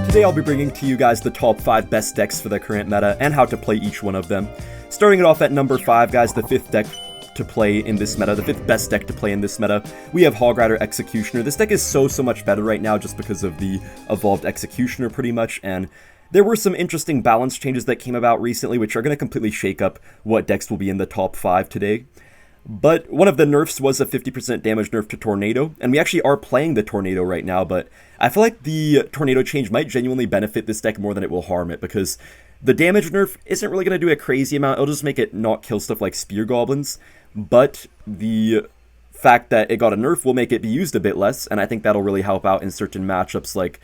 Today I'll be bringing to you guys the top 5 best decks for the current meta and how to play each one of them. Starting it off at number 5, guys, the 5th deck to play in this meta, the 5th best deck to play in this meta, we have Hog Rider Executioner. This deck is so much better right now just because of the evolved Executioner pretty much, and there were some interesting balance changes that came about recently which are going to completely shake up what decks will be in the top 5 today. But one of the nerfs was a 50% damage nerf to Tornado, and we actually are playing the Tornado right now, but I feel like the Tornado change might genuinely benefit this deck more than it will harm it, because the damage nerf isn't really going to do a crazy amount. It'll just make it not kill stuff like Spear Goblins, but the fact that it got a nerf will make it be used a bit less, and I think that'll really help out in certain matchups like,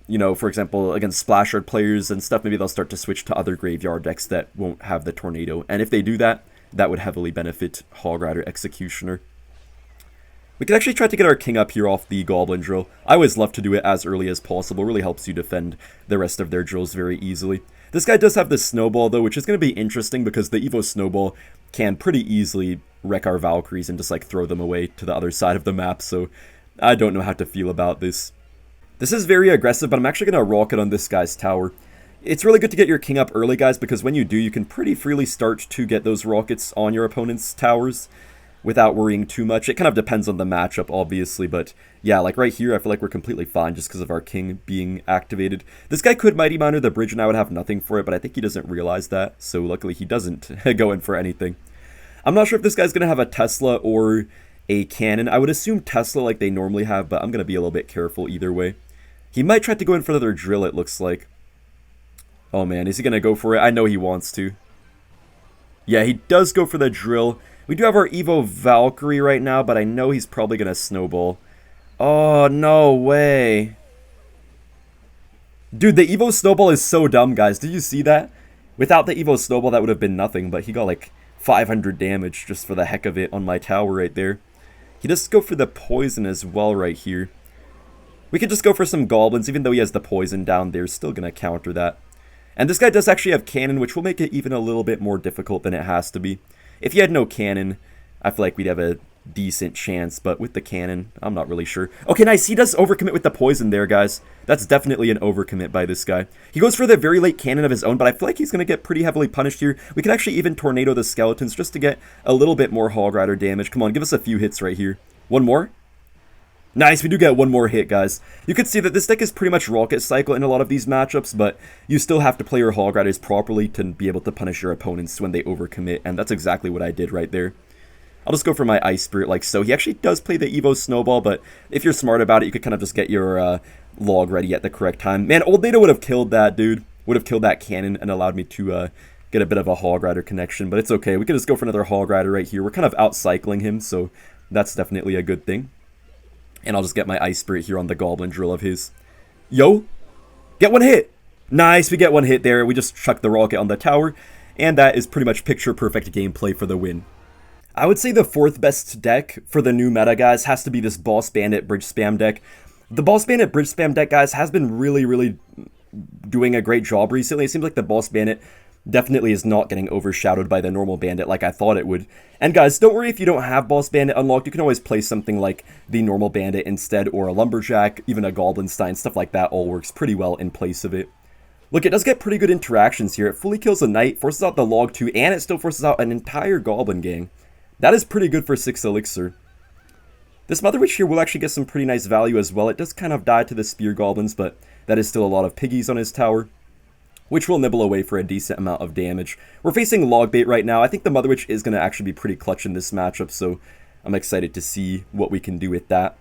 you know, for example, against Splash Yard players and stuff. Maybe they'll start to switch to other Graveyard decks that won't have the Tornado, and if they do that, that would heavily benefit Hog Rider Executioner. We could actually try to get our king up here off the Goblin drill. I always love to do it as early as possible. It really helps you defend the rest of their drills very easily. This guy does have the Snowball though, which is going to be interesting because the Evo Snowball can pretty easily wreck our Valkyries and just like throw them away to the other side of the map, so I don't know how to feel about this. This is very aggressive, but I'm actually going to rocket on this guy's tower. It's really good to get your king up early, guys, because when you do, you can pretty freely start to get those rockets on your opponent's towers without worrying too much. It kind of depends on the matchup, obviously, but yeah, like right here, I feel like we're completely fine just because of our king being activated. This guy could Mighty Miner the bridge and I would have nothing for it, but I think he doesn't realize that, so luckily he doesn't go in for anything. I'm not sure if this guy's going to have a Tesla or a cannon. I would assume Tesla like they normally have, but I'm going to be a little bit careful either way. He might try to go in for another drill, it looks like. Oh man, is he going to go for it? I know he wants to. Yeah, he does go for the drill. We do have our Evo Valkyrie right now, but I know he's probably going to Snowball. Oh, no way. Dude, the Evo Snowball is so dumb, guys. Did you see that? Without the Evo Snowball, that would have been nothing, but he got like 500 damage just for the heck of it on my tower right there. He does go for the poison as well right here. We could just go for some goblins, even though he has the poison down there, still going to counter that. And this guy does actually have cannon, which will make it even a little bit more difficult than it has to be. If he had no cannon, I feel like we'd have a decent chance, but with the cannon, I'm not really sure. Okay, nice. He does overcommit with the poison there, guys. That's definitely an overcommit by this guy. He goes for the very late cannon of his own, but I feel like he's going to get pretty heavily punished here. We can actually even Tornado the skeletons just to get a little bit more Hog Rider damage. Come on, give us a few hits right here. One more? Nice, we do get one more hit, guys. You can see that this deck is pretty much Rocket Cycle in a lot of these matchups, but you still have to play your Hog Riders properly to be able to punish your opponents when they overcommit, and that's exactly what I did right there. I'll just go for my Ice Spirit like so. He actually does play the Evo Snowball, but if you're smart about it, you could kind of just get your log ready at the correct time. Man, Old Nato would have killed that, dude. Would have killed that cannon and allowed me to get a bit of a Hog Rider connection, but it's okay. We can just go for another Hog Rider right here. We're kind of outcycling him, so that's definitely a good thing. And I'll just get my Ice Spirit here on the Goblin drill of his. Yo! Get one hit! Nice, we get one hit there. We just chuck the rocket on the tower. And that is pretty much picture-perfect gameplay for the win. I would say the 4th best deck for the new meta, guys, has to be this Boss Bandit Bridge Spam deck. The Boss Bandit Bridge Spam deck, guys, has been really doing a great job recently. It seems like the Boss Bandit definitely is not getting overshadowed by the normal Bandit like I thought it would. And guys, don't worry if you don't have Boss Bandit unlocked. You can always play something like the normal Bandit instead, or a Lumberjack, even a Goblinstein, stuff like that all works pretty well in place of it. Look, it does get pretty good interactions here. It fully kills a Knight, forces out the Log 2, and it still forces out an entire Goblin gang. That is pretty good for 6 Elixir. This Mother Witch here will actually get some pretty nice value as well. It does kind of die to the Spear Goblins, but that is still a lot of piggies on his tower, which will nibble away for a decent amount of damage. We're facing Logbait right now. I think the Mother Witch is going to actually be pretty clutch in this matchup, so I'm excited to see what we can do with that.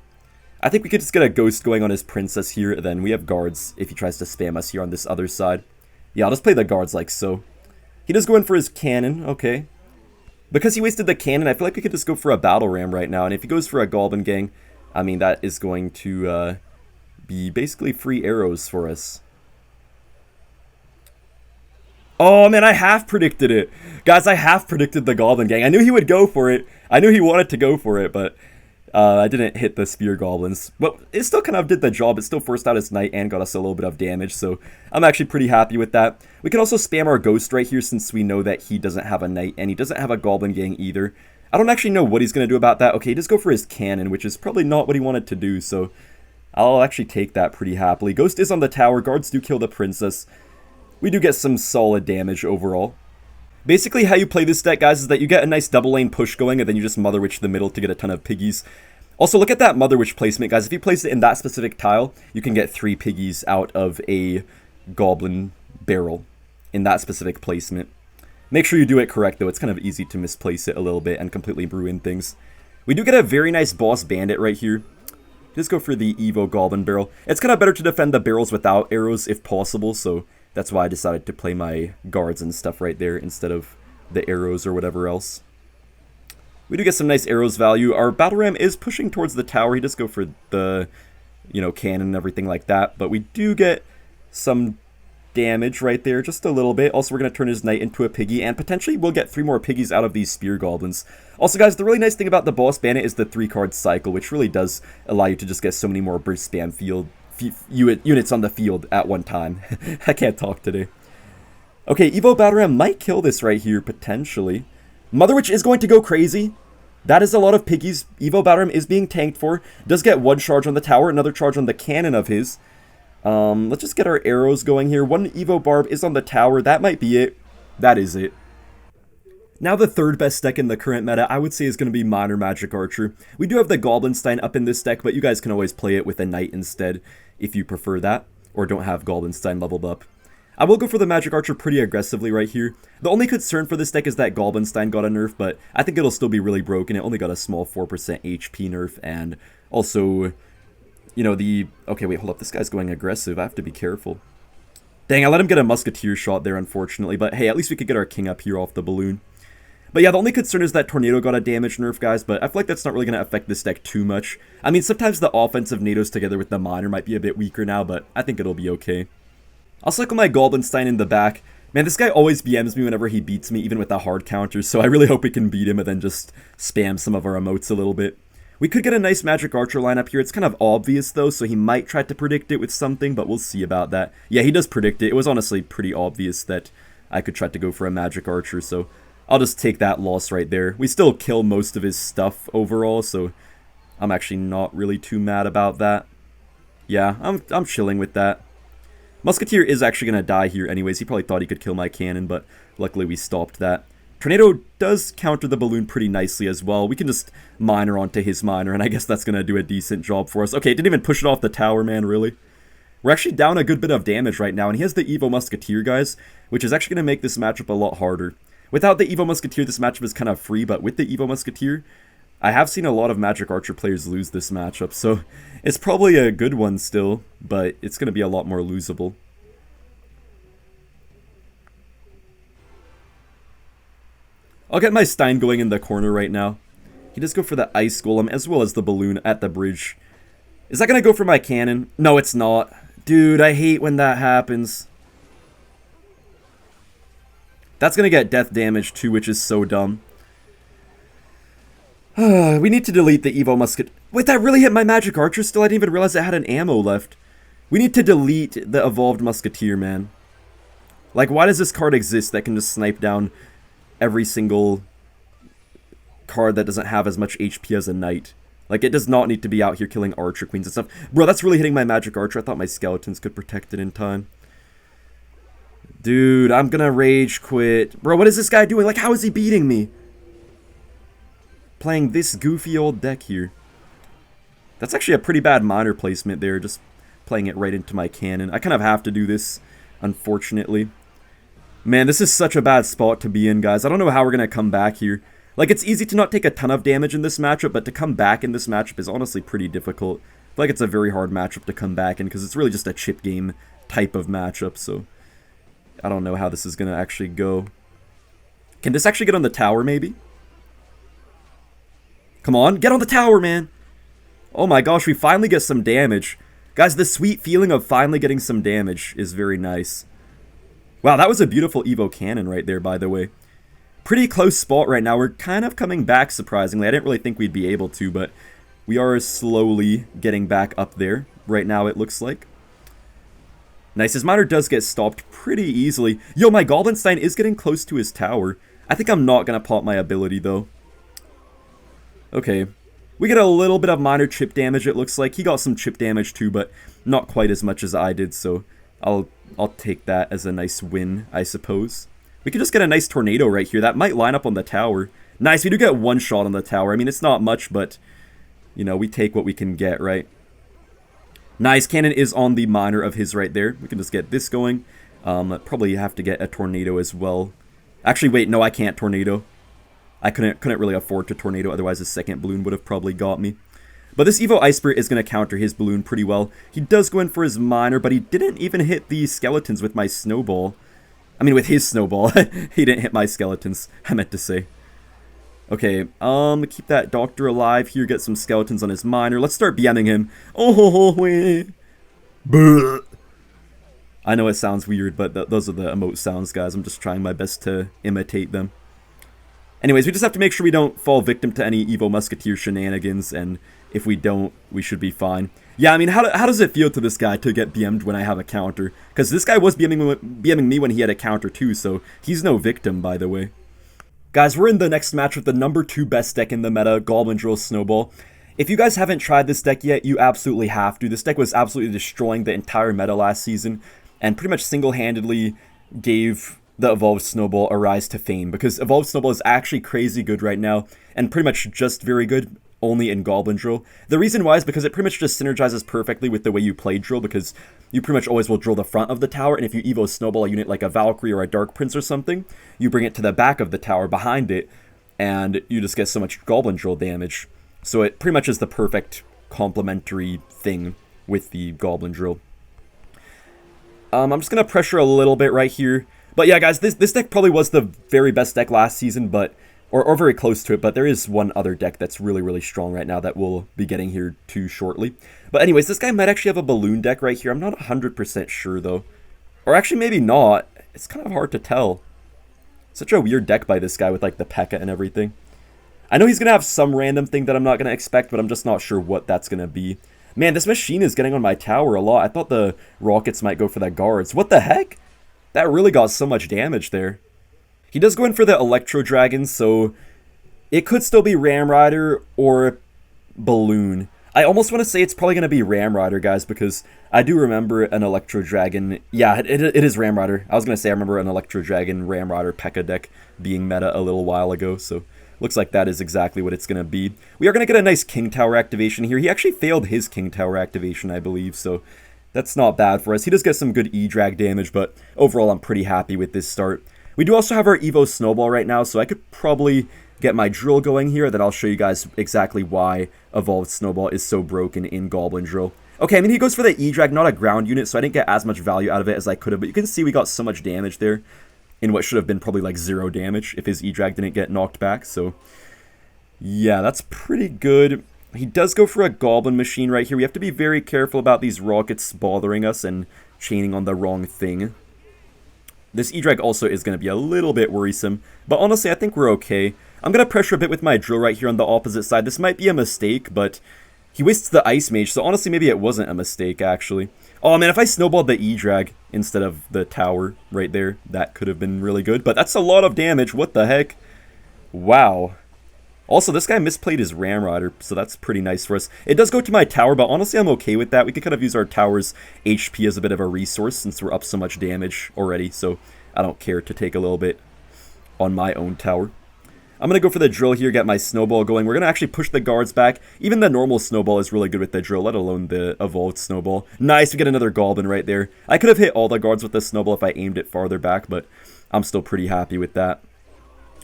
I think we could just get a Ghost going on his Princess here, and then we have guards if he tries to spam us here on this other side. Yeah, I'll just play the guards like so. He does go in for his cannon, okay. Because he wasted the cannon, I feel like we could just go for a Battle Ram right now, and if he goes for a Goblin Gang, I mean, that is going to be basically free arrows for us. Oh man, I half predicted it. Guys, I half predicted the Goblin Gang. I knew he would go for it. I knew he wanted to go for it, but I didn't hit the Spear Goblins. But it still kind of did the job. It still forced out his Knight and got us a little bit of damage, so I'm actually pretty happy with that. We can also spam our Ghost right here since we know that he doesn't have a Knight and he doesn't have a Goblin Gang either. I don't actually know what he's going to do about that. Okay, he does go for his cannon, which is probably not what he wanted to do, so I'll actually take that pretty happily. Ghost is on the tower. Guards do kill the princess. We do get some solid damage overall. Basically, how you play this deck, guys, is that you get a nice double lane push going, and then you just Mother Witch the middle to get a ton of piggies. Also, look at that Mother Witch placement, guys. If you place it in that specific tile, you can get 3 piggies out of a Goblin barrel in that specific placement. Make sure you do it correct, though. It's kind of easy to misplace it a little bit and completely ruin things. We do get a very nice boss bandit right here. Just go for the Evo Goblin barrel. It's kind of better to defend the barrels without arrows if possible, so that's why I decided to play my guards and stuff right there instead of the arrows or whatever else. We do get some nice arrows value. Our battle ram is pushing towards the tower. He does go for the, cannon and everything like that. But we do get some damage right there, just a little bit. Also, we're going to turn his knight into a piggy, and potentially we'll get 3 more piggies out of these spear goblins. Also, guys, the really nice thing about the boss bandit is the 3-card cycle, which really does allow you to just get so many more burst spam units on the field at one time. I can't talk today. Okay, Evo Battle Ram might kill this right here, potentially. Mother Witch is going to go crazy. That is a lot of piggies. Evo Battle Ram is being tanked for. Does get 1 charge on the tower, another charge on the cannon of his. Let's just get our arrows going here. 1 Evo Barb is on the tower. That might be it. That is it. Now the third best deck in the current meta, I would say, is going to be Minor Magic Archer. We do have the Goblinstein up in this deck, but you guys can always play it with a Knight instead, if you prefer that, or don't have Goblinstein leveled up. I will go for the Magic Archer pretty aggressively right here. The only concern for this deck is that Goblinstein got a nerf, but I think it'll still be really broken. It only got a small 4% HP nerf, and also, okay, wait, hold up, this guy's going aggressive. I have to be careful. Dang, I let him get a Musketeer shot there, unfortunately, but hey, at least we could get our king up here off the balloon. But yeah, the only concern is that Tornado got a damage nerf, guys, but I feel like that's not really going to affect this deck too much. I mean, sometimes the offensive Nados together with the Minor might be a bit weaker now, but I think it'll be okay. I'll cycle my Goblinstein in the back. Man, this guy always BMs me whenever he beats me, even with the hard counters, so I really hope we can beat him and then just spam some of our emotes a little bit. We could get a nice Magic Archer lineup here. It's kind of obvious, though, so he might try to predict it with something, but we'll see about that. Yeah, he does predict it. It was honestly pretty obvious that I could try to go for a Magic Archer, so I'll just take that loss right there. We still kill most of his stuff overall, so I'm actually not really too mad about that. Yeah, I'm chilling with that. Musketeer is actually going to die here anyways. He probably thought he could kill my cannon, but luckily we stopped that. Tornado does counter the balloon pretty nicely as well. We can just Minor onto his Minor, and I guess that's going to do a decent job for us. Okay, it didn't even push it off the tower, man, really. We're actually down a good bit of damage right now, and he has the Evo Musketeer, guys, which is actually going to make this matchup a lot harder. Without the Evo Musketeer, this matchup is kind of free, but with the Evo Musketeer, I have seen a lot of Magic Archer players lose this matchup, so it's probably a good one still, but it's going to be a lot more losable. I'll get my Stein going in the corner right now. He does go for the Ice Golem as well as the balloon at the bridge. Is that going to go for my cannon? No, it's not. Dude, I hate when that happens. That's going to get death damage too, which is so dumb. We need to delete the Evo Musket. Wait, that really hit my Magic Archer still? I didn't even realize it had an ammo left. We need to delete the Evolved Musketeer, man. Like, why does this card exist that can just snipe down every single card that doesn't have as much HP as a Knight? Like, it does not need to be out here killing Archer Queens and stuff. Bro, that's really hitting my Magic Archer. I thought my Skeletons could protect it in time. Dude, I'm gonna rage quit. Bro, what is this guy doing? Like, how is he beating me? Playing this goofy old deck here. That's actually a pretty bad Minor placement there, just playing it right into my cannon. I kind of have to do this, unfortunately. Man, this is such a bad spot to be in, guys. I don't know how we're gonna come back here. Like, it's easy to not take a ton of damage in this matchup, but to come back in this matchup is honestly pretty difficult. I feel like it's a very hard matchup to come back in, because it's really just a chip game type of matchup, so I don't know how this is going to actually go. Can this actually get on the tower, maybe? Come on, get on the tower, man! Oh my gosh, we finally get some damage. Guys, the sweet feeling of finally getting some damage is very nice. Wow, that was a beautiful Evo cannon right there, by the way. Pretty close spot right now. We're kind of coming back, surprisingly. I didn't really think we'd be able to, but we are slowly getting back up there. Right now, it looks like. Nice, his Minor does get stopped pretty easily. Yo, my Goblinstein is getting close to his tower. I think I'm not going to pop my ability, though. Okay. We get a little bit of minor chip damage, it looks like. He got some chip damage too, but not quite as much as I did, so I'll take that as a nice win, I suppose. We could just get a nice tornado right here. That might line up on the tower. Nice, we do get one shot on the tower. I mean, it's not much, but, you know, we take what we can get, right? Nice, cannon is on the miner of his right there. We can just get this going. Probably have to get a tornado as well. Actually, wait, no, I can't tornado. I couldn't really afford to tornado, otherwise his second balloon would have probably got me. But this Evo Ice Spirit is going to counter his balloon pretty well. He does go in for his miner, but he didn't even hit the skeletons with my snowball. I mean, with his snowball. He didn't hit my skeletons, I meant to say. Okay, keep that doctor alive here, get some skeletons on his miner. Let's start BMing him. Oh, wait. I know it sounds weird, but those are the emote sounds, guys. I'm just trying my best to imitate them. Anyways, we just have to make sure we don't fall victim to any Evo Musketeer shenanigans, and if we don't, we should be fine. Yeah, I mean, how does it feel to this guy to get BM'd when I have a counter? Because this guy was BMing me when he had a counter too, so he's no victim, by the way. Guys, we're in the next match with the number 2 best deck in the meta, Goblin Drill Snowball. If you guys haven't tried this deck yet, you absolutely have to. This deck was absolutely destroying the entire meta last season, and pretty much single-handedly gave the Evolved Snowball a rise to fame, because Evolved Snowball is actually crazy good right now, and pretty much just very good only in Goblin Drill. The reason why is because it pretty much just synergizes perfectly with the way you play Drill, because you pretty much always will drill the front of the tower, and if you Evo Snowball a unit like a Valkyrie or a Dark Prince or something, you bring it to the back of the tower behind it, and you just get so much Goblin Drill damage. So it pretty much is the perfect complementary thing with the Goblin Drill. I'm just going to pressure a little bit right here. But yeah, guys, this deck probably was the very best deck last season, but or very close to it, but there is one other deck that's really, really strong right now that we'll be getting here too shortly. But anyways, this guy might actually have a balloon deck right here. I'm not 100% sure, though. Or actually, maybe not. It's kind of hard to tell. Such a weird deck by this guy with, like, the Pekka and everything. I know he's going to have some random thing that I'm not going to expect, but I'm just not sure what that's going to be. Man, this machine is getting on my tower a lot. I thought the rockets might go for the guards. What the heck? That really got so much damage there. He does go in for the Electro Dragon, so it could still be Ram Rider or Balloon. I almost want to say it's probably going to be Ram Rider, guys, because I do remember an Electro Dragon. Yeah, it is Ram Rider. I was going to say I remember an Electro Dragon Ram Rider Pekka deck being meta a little while ago, so looks like that is exactly what it's going to be. We are going to get a nice King Tower activation here. He actually failed his King Tower activation, I believe, so that's not bad for us. He does get some good E-Drag damage, but overall I'm pretty happy with this start. We do also have our Evo Snowball right now, so I could probably get my drill going here, then I'll show you guys exactly why Evolved Snowball is so broken in Goblin Drill. Okay, I mean, he goes for the E-Drag, not a ground unit, so I didn't get as much value out of it as I could have, but you can see we got so much damage there in what should have been probably like 0 damage if his E-Drag didn't get knocked back, so yeah, that's pretty good. He does go for a Goblin machine right here. We have to be very careful about these rockets bothering us and chaining on the wrong thing. This E-Drag also is going to be a little bit worrisome, but honestly, I think we're okay. I'm going to pressure a bit with my drill right here on the opposite side. This might be a mistake, but he wastes the Ice Mage, so honestly, maybe it wasn't a mistake, actually. Oh, man, if I snowballed the E-Drag instead of the tower right there, that could have been really good, but that's a lot of damage. What the heck? Wow. Also, this guy misplayed his Ram Rider, so that's pretty nice for us. It does go to my tower, but honestly, I'm okay with that. We could kind of use our tower's HP as a bit of a resource since we're up so much damage already, so I don't care to take a little bit on my own tower. I'm going to go for the drill here, get my snowball going. We're going to actually push the guards back. Even the normal snowball is really good with the drill, let alone the evolved snowball. Nice, we get another Goblin right there. I could have hit all the guards with the snowball if I aimed it farther back, but I'm still pretty happy with that.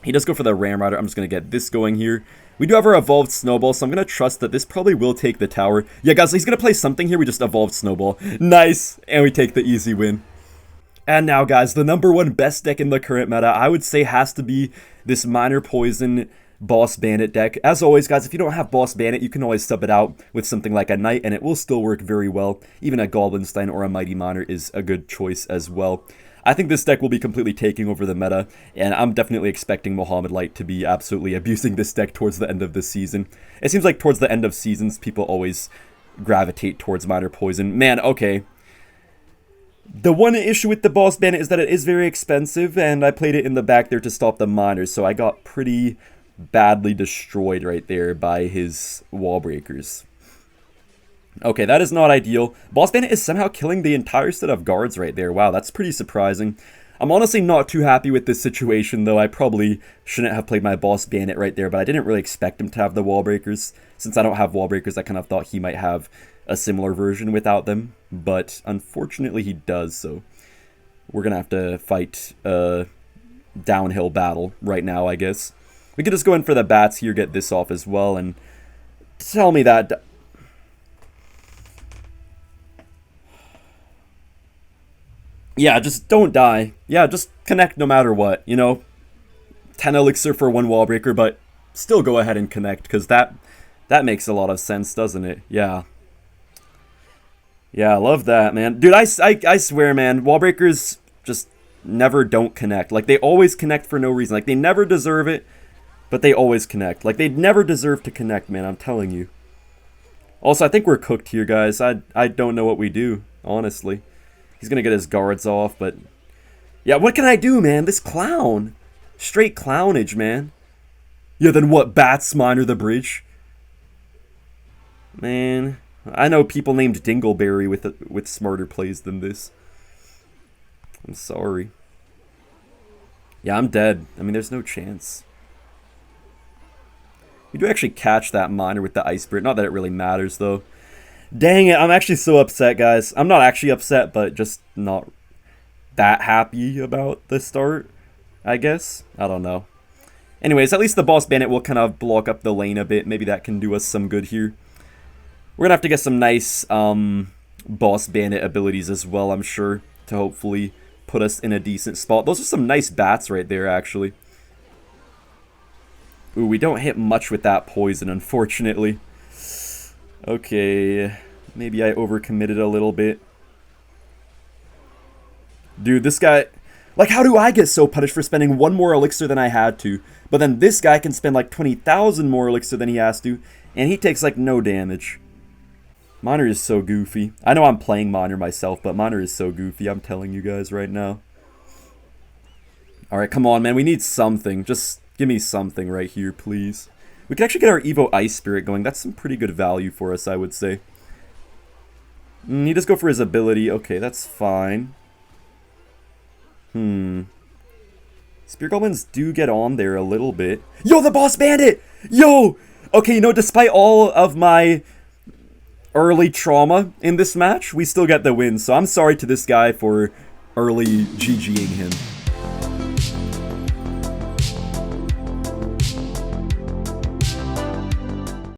He does go for the Ram Rider. I'm just going to get this going here. We do have our Evolved Snowball, so I'm going to trust that this probably will take the tower. Yeah, guys, he's going to play something here. We just Evolved Snowball. Nice! And we take the easy win. And now, guys, the #1 best deck in the current meta, I would say, has to be this Minor Poison Boss Bandit deck. As always, guys, if you don't have Boss Bandit, you can always sub it out with something like a Knight, and it will still work very well. Even a Goblinstein or a Mighty Miner is a good choice as well. I think this deck will be completely taking over the meta, and I'm definitely expecting Mohamed Light to be absolutely abusing this deck towards the end of the season. It seems like towards the end of seasons, people always gravitate towards Minor Poison. Man, okay. The one issue with the Boss Bandit is that it is very expensive, and I played it in the back there to stop the miners, so I got pretty badly destroyed right there by his wall breakers. Okay, that is not ideal. Boss Bandit is somehow killing the entire set of guards right there. Wow, that's pretty surprising. I'm honestly not too happy with this situation, though. I probably shouldn't have played my Boss Bandit right there, but I didn't really expect him to have the wall breakers. Since I don't have wall breakers, I kind of thought he might have a similar version without them. But unfortunately, he does, so we're going to have to fight a downhill battle right now, I guess. We could just go in for the bats here, get this off as well, and tell me that... Yeah, just don't die. Yeah, just connect no matter what, you know? 10 elixir for 1 wall breaker, but still go ahead and connect, because that makes a lot of sense, doesn't it? Yeah. Yeah, I love that, man. Dude, I swear, man, wall breakers just never don't connect. Like, they always connect for no reason. Like, they never deserve it, but they always connect. Like, they never deserve to connect, man, I'm telling you. Also, I think we're cooked here, guys. I don't know what we do, honestly. He's going to get his guards off, but... Yeah, what can I do, man? This clown. Straight clownage, man. Yeah, then what? Bats miner the bridge? Man, I know people named Dingleberry with smarter plays than this. I'm sorry. Yeah, I'm dead. I mean, there's no chance. You do actually catch that miner with the ice spirit. Not that it really matters, though. Dang it, I'm actually so upset, guys. I'm not actually upset, but just not that happy about the start, I guess. I don't know. Anyways, at least the Boss Bandit will kind of block up the lane a bit. Maybe that can do us some good here. We're going to have to get some nice Boss Bandit abilities as well, I'm sure, to hopefully put us in a decent spot. Those are some nice bats right there, actually. Ooh, we don't hit much with that poison, unfortunately. Okay, maybe I overcommitted a little bit. Dude, this guy... Like, how do I get so punished for spending 1 more elixir than I had to? But then this guy can spend like 20,000 more elixir than he has to, and he takes like no damage. Miner is so goofy. I know I'm playing Miner myself, but Miner is so goofy, I'm telling you guys right now. Alright, come on, man. We need something. Just give me something right here, please. We can actually get our Evo Ice Spirit going. That's some pretty good value for us, I would say. He does go for his ability. Okay, that's fine. Spear Goblins do get on there a little bit. Yo, the Boss Bandit! Yo! Okay, you know, despite all of my early trauma in this match, we still get the win. So I'm sorry to this guy for early GGing him.